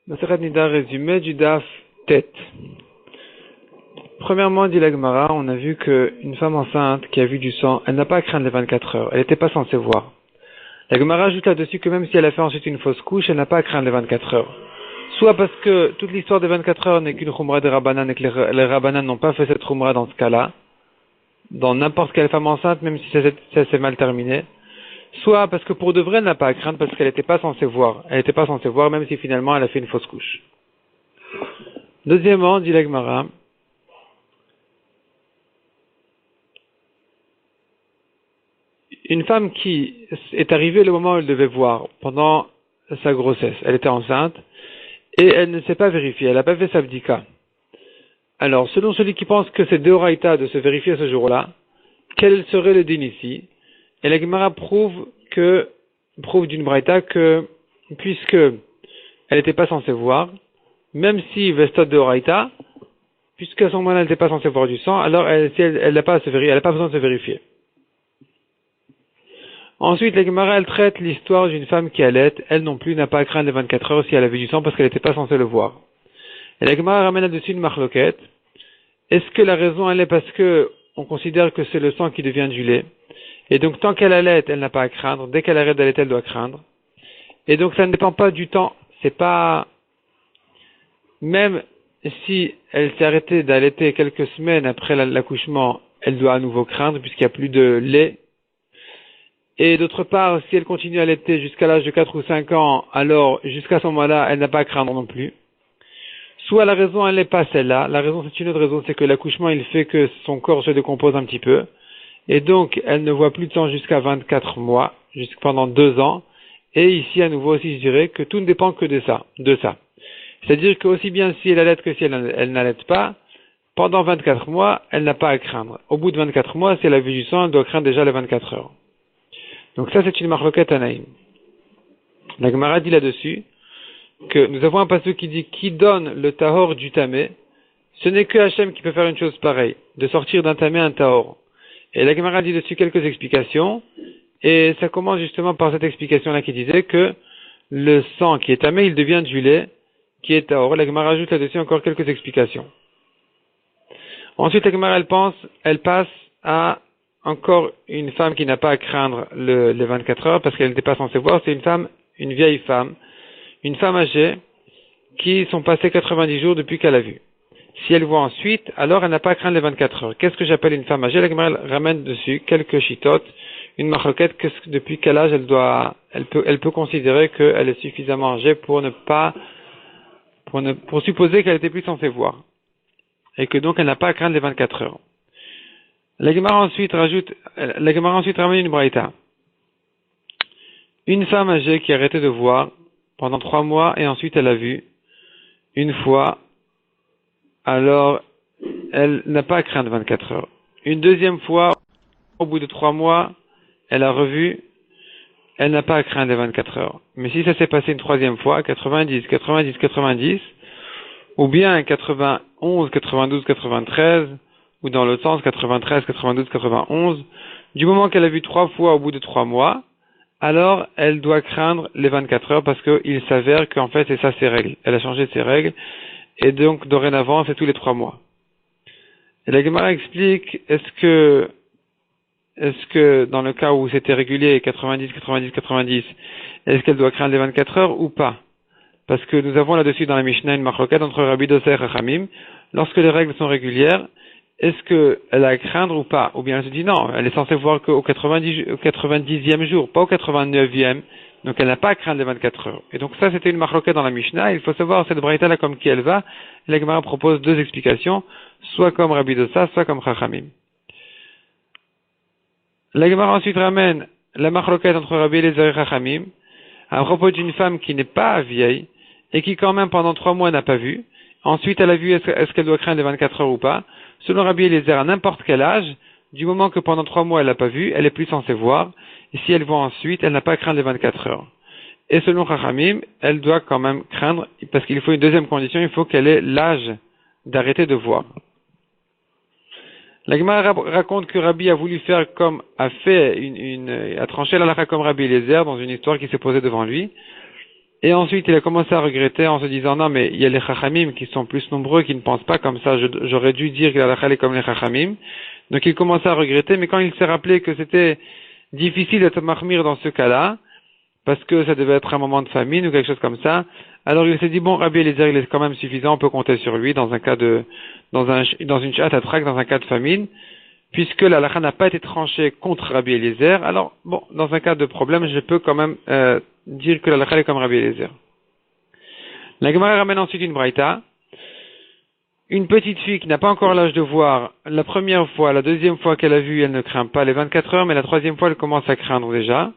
Masechet Nida, résumé du Daf Tet. Premièrement, dit la Gemara, on a vu qu'une femme enceinte qui a vu du sang, elle n'a pas à craindre les 24 heures. Elle n'était pas censée voir. La Gemara ajoute là-dessus que même si elle a fait ensuite une fausse couche, elle n'a pas à craindre les 24 heures. Soit parce que toute l'histoire des 24 heures n'est qu'une Khumra de Rabbanan et que les Rabbanan n'ont pas fait cette Khumra dans ce cas-là, dans n'importe quelle femme enceinte, même si ça s'est mal terminé. Soit parce que pour de vrai, elle n'a pas à craindre parce qu'elle n'était pas censée voir. Elle n'était pas censée voir même si finalement elle a fait une fausse couche. Deuxièmement, dit la Gemara, une femme qui est arrivée le moment où elle devait voir pendant sa grossesse, elle était enceinte et elle ne s'est pas vérifiée, elle n'a pas fait sa bdika. Alors, selon celui qui pense que c'est deoraita de se vérifier ce jour-là, quel serait le din ici? Et la Gemara prouve d'une braïta que, puisque elle n'était pas censée voir, même si vestot deoraita, puisqu'à ce moment-là elle n'était pas censée voir du sang, alors si elle n'a pas besoin de se vérifier. Ensuite, la Gemara, elle traite l'histoire d'une femme qui allait, elle non plus n'a pas à craindre les 24 heures si elle a vu du sang parce qu'elle n'était pas censée le voir. Et la Gemara ramène là-dessus une marloquette. Est-ce que la raison, elle est parce que on considère que c'est le sang qui devient du lait? Et donc, tant qu'elle allait, elle n'a pas à craindre. Dès qu'elle arrête d'allaiter, elle doit craindre. Et donc, ça ne dépend pas du temps. C'est pas, même si elle s'est arrêtée d'allaiter quelques semaines après l'accouchement, elle doit à nouveau craindre puisqu'il n'y a plus de lait. Et d'autre part, si elle continue à allaiter jusqu'à l'âge de 4 ou 5 ans, alors jusqu'à ce moment-là, elle n'a pas à craindre non plus. Soit la raison, elle n'est pas celle-là. La raison, c'est une autre raison, c'est que l'accouchement, il fait que son corps se décompose un petit peu. Et donc, elle ne voit plus de sang jusqu'à 24 mois, jusqu'à pendant 2 ans. Et ici, à nouveau aussi, je dirais que tout ne dépend que de ça. C'est-à-dire qu'aussi bien si elle allaite que si elle n'allaite pas, pendant 24 mois, elle n'a pas à craindre. Au bout de 24 mois, si elle a vu du sang, elle doit craindre déjà les 24 heures. Donc ça, c'est une marloquette anaïm. La Gemara dit là-dessus que nous avons un passage qui dit qui donne le tahor du tamé. Ce n'est que Hachem qui peut faire une chose pareille, de sortir d'un tamé un tahor. Et la Gemara dit dessus quelques explications. Et ça commence justement par cette explication-là qui disait que le sang qui est tamé, il devient du lait qui est tahor. La Gemara ajoute là-dessus encore quelques explications. Ensuite, la Gemara, elle passe à encore une femme qui n'a pas à craindre les 24 heures parce qu'elle n'était pas censée voir, c'est une vieille femme, une femme âgée qui sont passés 90 jours depuis qu'elle a vu. Si elle voit ensuite, alors elle n'a pas à craindre les 24 heures. Qu'est-ce que j'appelle une femme âgée? La Gemara ramène dessus quelques chitotes, une marloquette, depuis quel âge elle peut considérer qu'elle est suffisamment âgée pour supposer qu'elle était plus censée voir. Et que donc elle n'a pas à craindre les 24 heures. La Gemara ensuite ramène une braïta. Une femme âgée qui a arrêté de voir pendant 3 mois et ensuite elle a vu une fois, alors elle n'a pas à craindre 24 heures. Une deuxième fois, au bout de 3 mois, elle a revu, elle n'a pas à craindre les 24 heures. Mais si ça s'est passé une troisième fois, 90, ou bien 91, 92, 93, ou dans l'autre sens, 93, 92, 91, du moment qu'elle a vu 3 fois au bout de 3 mois, alors elle doit craindre les 24 heures parce qu'il s'avère qu'en fait c'est ça ses règles. Elle a changé ses règles et donc dorénavant c'est tous les 3 mois. Et la Gemara explique est-ce que dans le cas où c'était régulier 90, 90, 90, est-ce qu'elle doit craindre les 24 heures ou pas? Parce que nous avons là-dessus dans la Mishnah une marloquette entre Rabbi Dosa et Chachamim. Lorsque les règles sont régulières, est-ce qu'elle a à craindre ou pas? Ou bien elle se dit non, elle est censée voir qu'au 90e jour, pas au 89e, donc elle n'a pas à craindre les 24 heures. Et donc ça, c'était une marloquette dans la Mishnah. Il faut savoir cette braïta-là comme qui elle va. La Gemara propose 2 explications, soit comme Rabbi Dosa, soit comme Chachamim. La Gemara ensuite ramène la marloquette entre Rabbi Eliezer et Chachamim à propos d'une femme qui n'est pas vieille et qui quand même pendant 3 mois n'a pas vu. Ensuite, elle a vu est-ce qu'elle doit craindre les 24 heures ou pas. Selon Rabbi Eliezer, à n'importe quel âge, du moment que pendant 3 mois elle n'a pas vu, elle est plus censée voir. Et si elle voit ensuite, elle n'a pas à craindre les 24 heures. Et selon Chachamim, elle doit quand même craindre, parce qu'il faut une deuxième condition, il faut qu'elle ait l'âge d'arrêter de voir. La Gemara raconte que Rabbi a voulu faire comme a tranché la halakha comme Rabbi Eliezer dans une histoire qui s'est posée devant lui. Et ensuite, il a commencé à regretter en se disant, non, mais il y a les chachamim qui sont plus nombreux, qui ne pensent pas comme ça, j'aurais dû dire que la halakha est comme les chachamim. Donc il commençait à regretter, mais quand il s'est rappelé que c'était difficile d'être marmire dans ce cas-là, parce que ça devait être un moment de famine ou quelque chose comme ça, alors il s'est dit, bon, Rabbi Eliezer, il est quand même suffisant, on peut compter sur lui dans un cas dans une chat à traque, dans un cas de famine, puisque la halakha n'a pas été tranchée contre Rabbi Eliezer, alors, bon, dans un cas de problème, je peux quand même, dire que la halakha est comme Rabbi Eliezer. La Gemara ramène ensuite une braïta. Une petite fille qui n'a pas encore l'âge de voir, la première fois, la deuxième fois qu'elle a vu, elle ne craint pas les 24 heures, mais la troisième fois, elle commence à craindre déjà.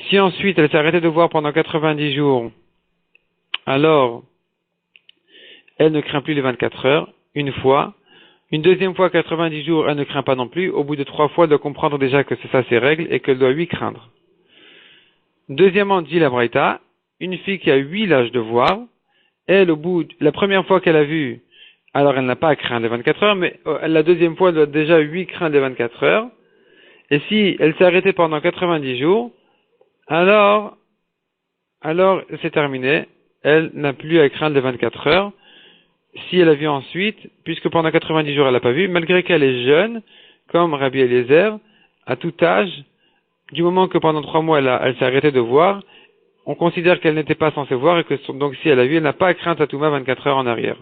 Si ensuite elle s'est arrêtée de voir pendant 90 jours, alors elle ne craint plus les 24 heures, une fois. Une deuxième fois, 90 jours, elle ne craint pas non plus. Au bout de 3 fois, elle doit comprendre déjà que c'est ça ses règles et qu'elle doit lui craindre. Deuxièmement, dit la Braïta, une fille qui a 8 l'âge de voir, elle, la première fois qu'elle a vu, alors elle n'a pas à craindre les 24 heures, mais la deuxième fois, elle doit déjà 8 craindre les 24 heures. Et si elle s'est arrêtée pendant 90 jours, alors c'est terminé. Elle n'a plus à craindre les 24 heures. Si elle a vu ensuite, puisque pendant 90 jours elle n'a pas vu, malgré qu'elle est jeune, comme Rabbi Eliezer, à tout âge, du moment que pendant 3 mois elle s'est arrêtée de voir, on considère qu'elle n'était pas censée voir et que donc si elle a vu, elle n'a pas à craindre à Touma 24 heures en arrière.